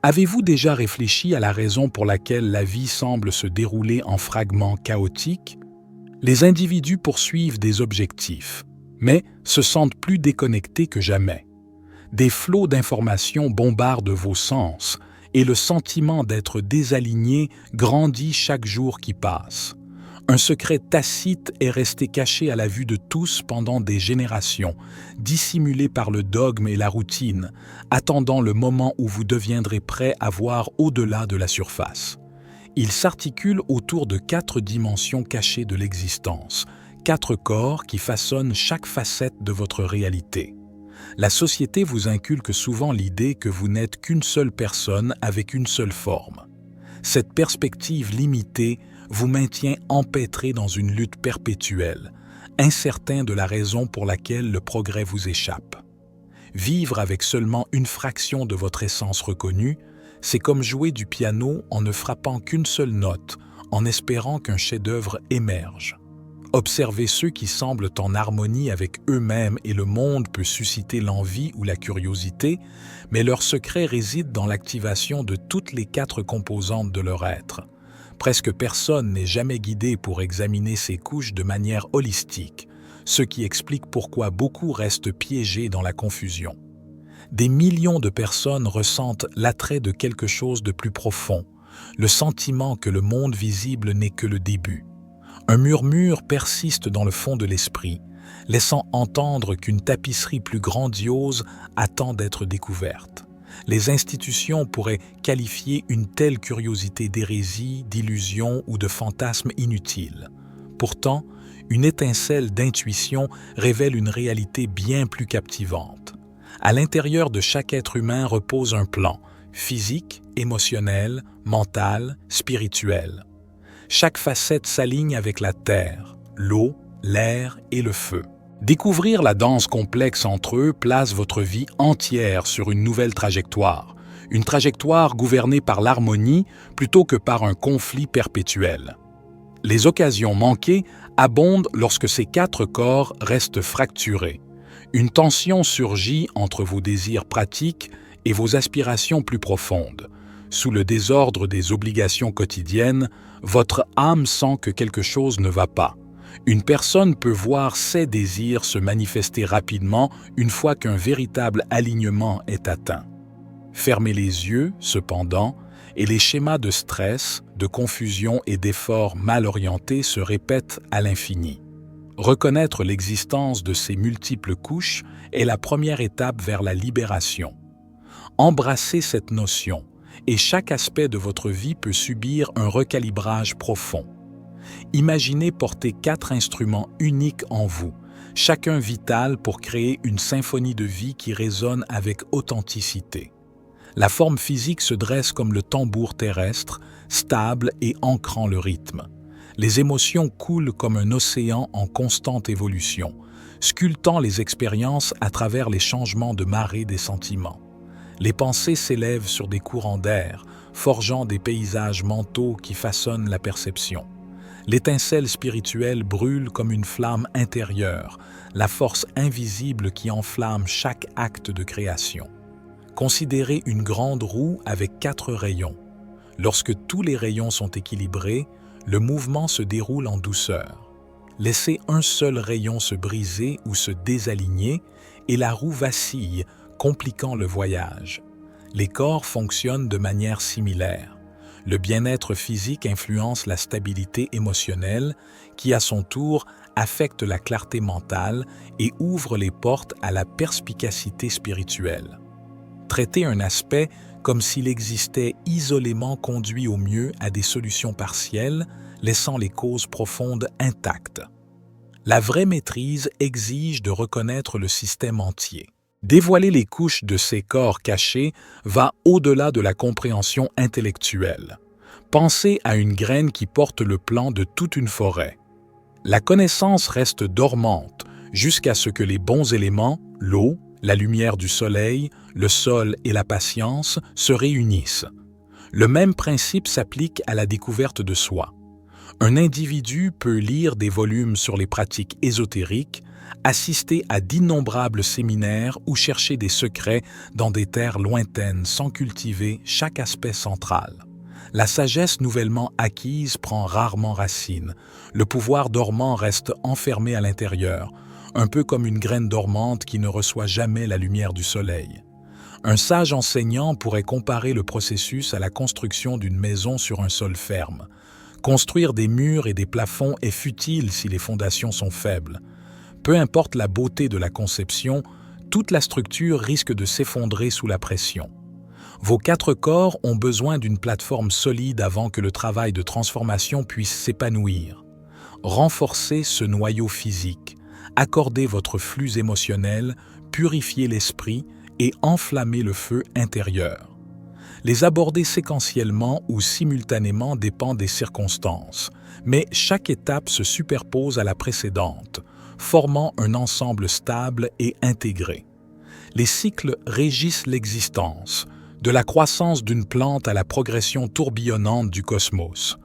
Avez-vous déjà réfléchi à la raison pour laquelle la vie semble se dérouler en fragments chaotiques? Les individus poursuivent des objectifs, mais se sentent plus déconnectés que jamais. Des flots d'informations bombardent vos sens et le sentiment d'être désaligné grandit chaque jour qui passe. Un secret tacite est resté caché à la vue de tous pendant des générations, dissimulé par le dogme et la routine, attendant le moment où vous deviendrez prêt à voir au-delà de la surface. Il s'articule autour de 4 dimensions cachées de l'existence, 4 corps qui façonnent chaque facette de votre réalité. La société vous inculque souvent l'idée que vous n'êtes qu'une seule personne avec une seule forme. Cette perspective limitée vous maintient empêtré dans une lutte perpétuelle, incertain de la raison pour laquelle le progrès vous échappe. Vivre avec seulement une fraction de votre essence reconnue, c'est comme jouer du piano en ne frappant qu'une seule note, en espérant qu'un chef-d'œuvre émerge. Observer ceux qui semblent en harmonie avec eux-mêmes et le monde peut susciter l'envie ou la curiosité, mais leur secret réside dans l'activation de toutes les 4 composantes de leur être. Presque personne n'est jamais guidé pour examiner ces couches de manière holistique, ce qui explique pourquoi beaucoup restent piégés dans la confusion. Des millions de personnes ressentent l'attrait de quelque chose de plus profond, le sentiment que le monde visible n'est que le début. Un murmure persiste dans le fond de l'esprit, laissant entendre qu'une tapisserie plus grandiose attend d'être découverte. Les institutions pourraient qualifier une telle curiosité d'hérésie, d'illusion ou de fantasme inutile. Pourtant, une étincelle d'intuition révèle une réalité bien plus captivante. À l'intérieur de chaque être humain repose un plan, physique, émotionnel, mental, spirituel. Chaque facette s'aligne avec la terre, l'eau, l'air et le feu. Découvrir la danse complexe entre eux place votre vie entière sur une nouvelle trajectoire, une trajectoire gouvernée par l'harmonie plutôt que par un conflit perpétuel. Les occasions manquées abondent lorsque ces 4 corps restent fracturés. Une tension surgit entre vos désirs pratiques et vos aspirations plus profondes. Sous le désordre des obligations quotidiennes, votre âme sent que quelque chose ne va pas. Une personne peut voir ses désirs se manifester rapidement une fois qu'un véritable alignement est atteint. Fermez les yeux, cependant, et les schémas de stress, de confusion et d'efforts mal orientés se répètent à l'infini. Reconnaître l'existence de ces multiples couches est la première étape vers la libération. Embrassez cette notion, et chaque aspect de votre vie peut subir un recalibrage profond. Imaginez porter 4 instruments uniques en vous, chacun vital pour créer une symphonie de vie qui résonne avec authenticité. La forme physique se dresse comme le tambour terrestre, stable et ancrant le rythme. Les émotions coulent comme un océan en constante évolution, sculptant les expériences à travers les changements de marée des sentiments. Les pensées s'élèvent sur des courants d'air, forgeant des paysages mentaux qui façonnent la perception. L'étincelle spirituelle brûle comme une flamme intérieure, la force invisible qui enflamme chaque acte de création. Considérez une grande roue avec 4 rayons. Lorsque tous les rayons sont équilibrés, le mouvement se déroule en douceur. Laissez un seul rayon se briser ou se désaligner et la roue vacille, compliquant le voyage. Les corps fonctionnent de manière similaire. Le bien-être physique influence la stabilité émotionnelle qui, à son tour, affecte la clarté mentale et ouvre les portes à la perspicacité spirituelle. Traiter un aspect comme s'il existait isolément conduit au mieux à des solutions partielles, laissant les causes profondes intactes. La vraie maîtrise exige de reconnaître le système entier. Dévoiler les couches de ces corps cachés va au-delà de la compréhension intellectuelle. Pensez à une graine qui porte le plan de toute une forêt. La connaissance reste dormante jusqu'à ce que les bons éléments, l'eau, la lumière du soleil, le sol et la patience se réunissent. Le même principe s'applique à la découverte de soi. Un individu peut lire des volumes sur les pratiques ésotériques, assister à d'innombrables séminaires ou chercher des secrets dans des terres lointaines sans cultiver chaque aspect central. La sagesse nouvellement acquise prend rarement racine. Le pouvoir dormant reste enfermé à l'intérieur, un peu comme une graine dormante qui ne reçoit jamais la lumière du soleil. Un sage enseignant pourrait comparer le processus à la construction d'une maison sur un sol ferme. Construire des murs et des plafonds est futile si les fondations sont faibles. Peu importe la beauté de la conception, toute la structure risque de s'effondrer sous la pression. Vos 4 corps ont besoin d'une plateforme solide avant que le travail de transformation puisse s'épanouir. Renforcez ce noyau physique, accordez votre flux émotionnel, purifiez l'esprit et enflammez le feu intérieur. Les aborder séquentiellement ou simultanément dépend des circonstances, mais chaque étape se superpose à la précédente, formant un ensemble stable et intégré. Les cycles régissent l'existence, de la croissance d'une plante à la progression tourbillonnante du cosmos.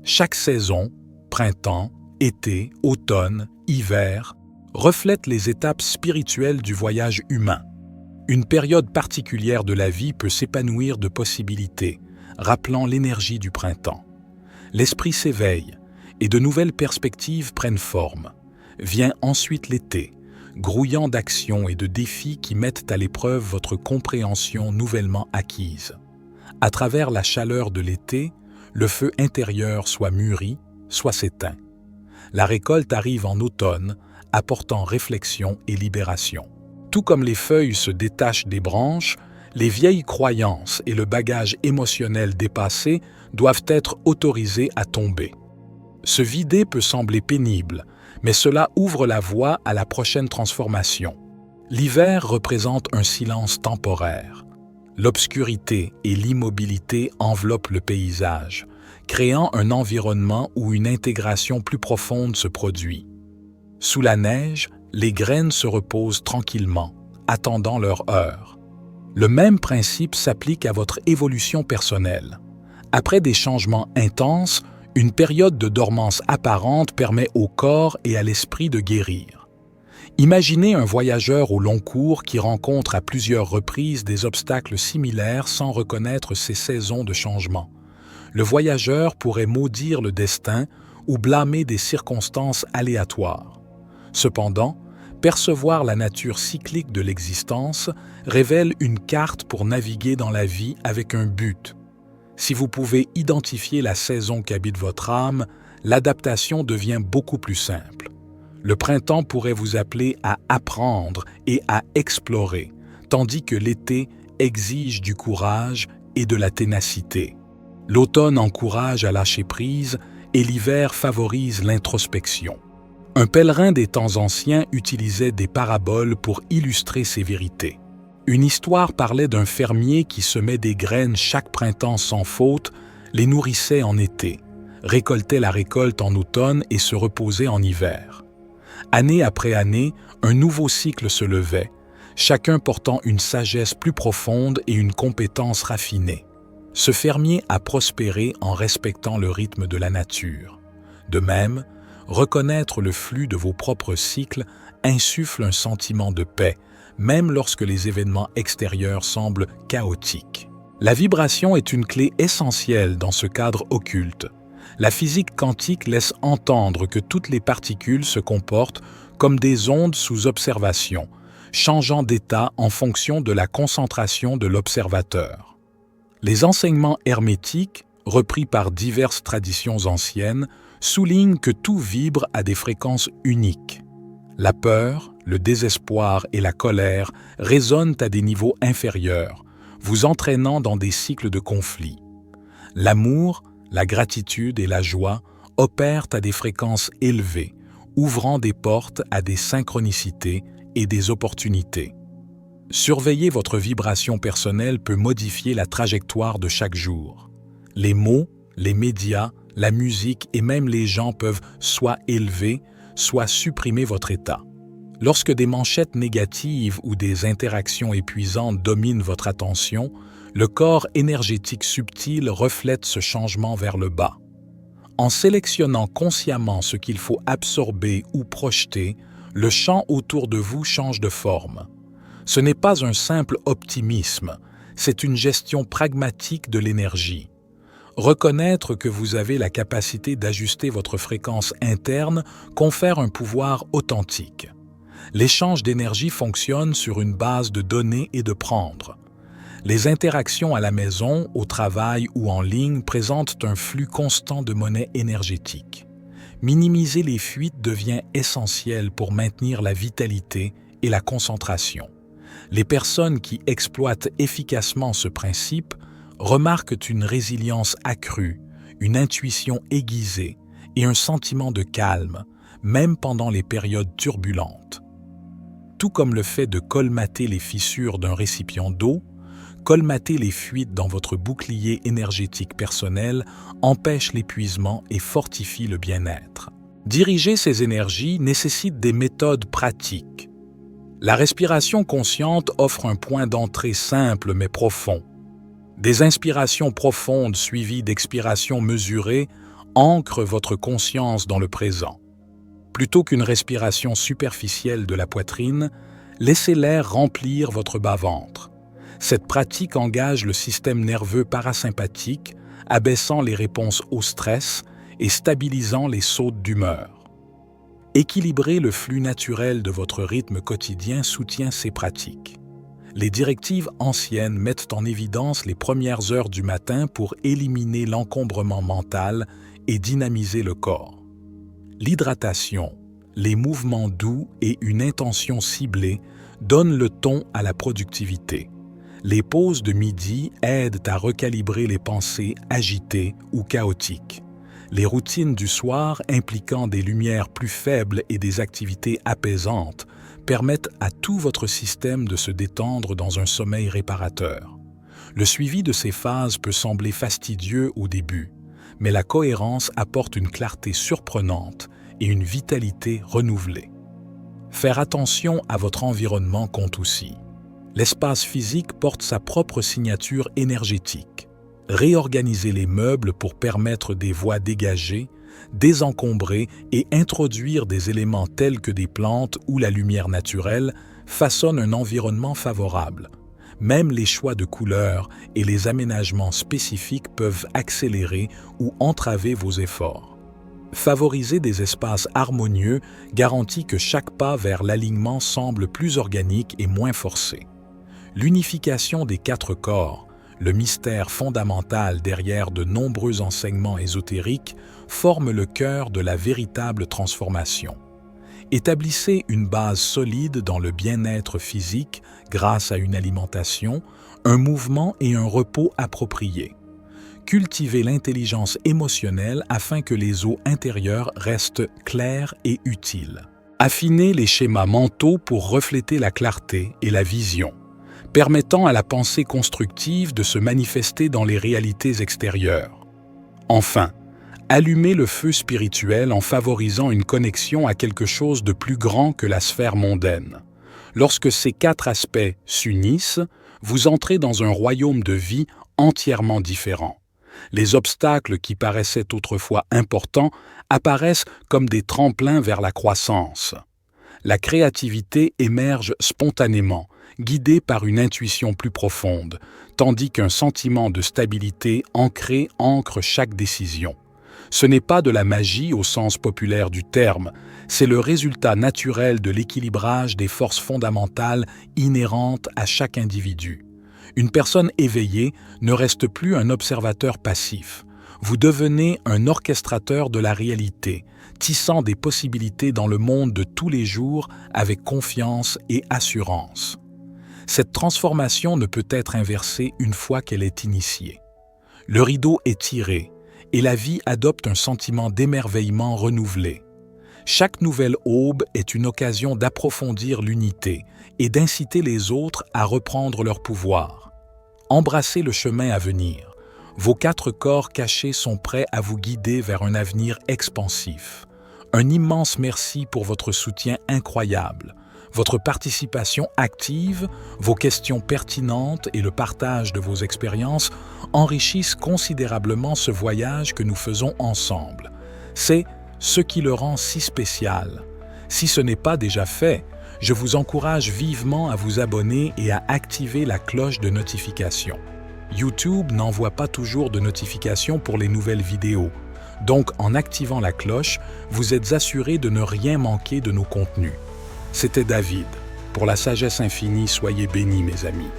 Chaque saison, printemps, été, automne, hiver, reflète les étapes spirituelles du voyage humain. Une période particulière de la vie peut s'épanouir de possibilités, rappelant l'énergie du printemps. L'esprit s'éveille et de nouvelles perspectives prennent forme. Vient ensuite l'été, grouillant d'actions et de défis qui mettent à l'épreuve votre compréhension nouvellement acquise. À travers la chaleur de l'été, le feu intérieur soit mûri, soit s'éteint. La récolte arrive en automne, apportant réflexion et libération. Tout comme les feuilles se détachent des branches, les vieilles croyances et le bagage émotionnel dépassé doivent être autorisés à tomber. Se vider peut sembler pénible, mais cela ouvre la voie à la prochaine transformation. L'hiver représente un silence temporaire. L'obscurité et l'immobilité enveloppent le paysage, créant un environnement où une intégration plus profonde se produit. Sous la neige, les graines se reposent tranquillement, attendant leur heure. Le même principe s'applique à votre évolution personnelle. Après des changements intenses, une période de dormance apparente permet au corps et à l'esprit de guérir. Imaginez un voyageur au long cours qui rencontre à plusieurs reprises des obstacles similaires sans reconnaître ces saisons de changement. Le voyageur pourrait maudire le destin ou blâmer des circonstances aléatoires. Cependant, percevoir la nature cyclique de l'existence révèle une carte pour naviguer dans la vie avec un but. Si vous pouvez identifier la saison qu'habite votre âme, l'adaptation devient beaucoup plus simple. Le printemps pourrait vous appeler à apprendre et à explorer, tandis que l'été exige du courage et de la ténacité. L'automne encourage à lâcher prise et l'hiver favorise l'introspection. Un pèlerin des temps anciens utilisait des paraboles pour illustrer ces vérités. Une histoire parlait d'un fermier qui semait des graines chaque printemps sans faute, les nourrissait en été, récoltait la récolte en automne et se reposait en hiver. Année après année, un nouveau cycle se levait, chacun portant une sagesse plus profonde et une compétence raffinée. Ce fermier a prospéré en respectant le rythme de la nature. De même, reconnaître le flux de vos propres cycles insuffle un sentiment de paix, même lorsque les événements extérieurs semblent chaotiques. La vibration est une clé essentielle dans ce cadre occulte. La physique quantique laisse entendre que toutes les particules se comportent comme des ondes sous observation, changeant d'état en fonction de la concentration de l'observateur. Les enseignements hermétiques, repris par diverses traditions anciennes, soulignent que tout vibre à des fréquences uniques. La peur, le désespoir et la colère résonnent à des niveaux inférieurs, vous entraînant dans des cycles de conflits. L'amour, la gratitude et la joie opèrent à des fréquences élevées, ouvrant des portes à des synchronicités et des opportunités. Surveiller votre vibration personnelle peut modifier la trajectoire de chaque jour. Les mots, les médias, la musique et même les gens peuvent soit élever, soit supprimer votre état. Lorsque des manchettes négatives ou des interactions épuisantes dominent votre attention, le corps énergétique subtil reflète ce changement vers le bas. En sélectionnant consciemment ce qu'il faut absorber ou projeter, le champ autour de vous change de forme. Ce n'est pas un simple optimisme, c'est une gestion pragmatique de l'énergie. Reconnaître que vous avez la capacité d'ajuster votre fréquence interne confère un pouvoir authentique. L'échange d'énergie fonctionne sur une base de donner et de prendre. Les interactions à la maison, au travail ou en ligne présentent un flux constant de monnaie énergétique. Minimiser les fuites devient essentiel pour maintenir la vitalité et la concentration. Les personnes qui exploitent efficacement ce principe remarquent une résilience accrue, une intuition aiguisée et un sentiment de calme, même pendant les périodes turbulentes. Tout comme le fait de colmater les fissures d'un récipient d'eau, colmater les fuites dans votre bouclier énergétique personnel empêche l'épuisement et fortifie le bien-être. Diriger ces énergies nécessite des méthodes pratiques. La respiration consciente offre un point d'entrée simple mais profond. Des inspirations profondes suivies d'expirations mesurées ancrent votre conscience dans le présent. Plutôt qu'une respiration superficielle de la poitrine, laissez l'air remplir votre bas-ventre. Cette pratique engage le système nerveux parasympathique, abaissant les réponses au stress et stabilisant les sautes d'humeur. Équilibrer le flux naturel de votre rythme quotidien soutient ces pratiques. Les directives anciennes mettent en évidence les premières heures du matin pour éliminer l'encombrement mental et dynamiser le corps. L'hydratation, les mouvements doux et une intention ciblée donnent le ton à la productivité. Les pauses de midi aident à recalibrer les pensées agitées ou chaotiques. Les routines du soir impliquant des lumières plus faibles et des activités apaisantes permettent à tout votre système de se détendre dans un sommeil réparateur. Le suivi de ces phases peut sembler fastidieux au début, mais la cohérence apporte une clarté surprenante et une vitalité renouvelée. Faire attention à votre environnement compte aussi. L'espace physique porte sa propre signature énergétique. Réorganiser les meubles pour permettre des voies dégagées, désencombrer et introduire des éléments tels que des plantes ou la lumière naturelle façonnent un environnement favorable. Même les choix de couleurs et les aménagements spécifiques peuvent accélérer ou entraver vos efforts. Favoriser des espaces harmonieux garantit que chaque pas vers l'alignement semble plus organique et moins forcé. L'unification des 4 corps, le mystère fondamental derrière de nombreux enseignements ésotériques, forme le cœur de la véritable transformation. Établissez une base solide dans le bien-être physique grâce à une alimentation, un mouvement et un repos appropriés. Cultivez l'intelligence émotionnelle afin que les eaux intérieures restent claires et utiles. Affinez les schémas mentaux pour refléter la clarté et la vision, permettant à la pensée constructive de se manifester dans les réalités extérieures. Enfin, allumez le feu spirituel en favorisant une connexion à quelque chose de plus grand que la sphère mondaine. Lorsque ces 4 aspects s'unissent, vous entrez dans un royaume de vie entièrement différent. Les obstacles qui paraissaient autrefois importants apparaissent comme des tremplins vers la croissance. La créativité émerge spontanément, guidée par une intuition plus profonde, tandis qu'un sentiment de stabilité ancré ancre chaque décision. Ce n'est pas de la magie au sens populaire du terme, c'est le résultat naturel de l'équilibrage des forces fondamentales inhérentes à chaque individu. Une personne éveillée ne reste plus un observateur passif. Vous devenez un orchestrateur de la réalité, tissant des possibilités dans le monde de tous les jours avec confiance et assurance. Cette transformation ne peut être inversée une fois qu'elle est initiée. Le rideau est tiré et la vie adopte un sentiment d'émerveillement renouvelé. Chaque nouvelle aube est une occasion d'approfondir l'unité et d'inciter les autres à reprendre leur pouvoir. Embrassez le chemin à venir. Vos 4 corps cachés sont prêts à vous guider vers un avenir expansif. Un immense merci pour votre soutien incroyable. Votre participation active, vos questions pertinentes et le partage de vos expériences enrichissent considérablement ce voyage que nous faisons ensemble. C'est ce qui le rend si spécial. Si ce n'est pas déjà fait, je vous encourage vivement à vous abonner et à activer la cloche de notification. YouTube n'envoie pas toujours de notifications pour les nouvelles vidéos, donc en activant la cloche, vous êtes assuré de ne rien manquer de nos contenus. C'était David. Pour la sagesse infinie, soyez bénis mes amis.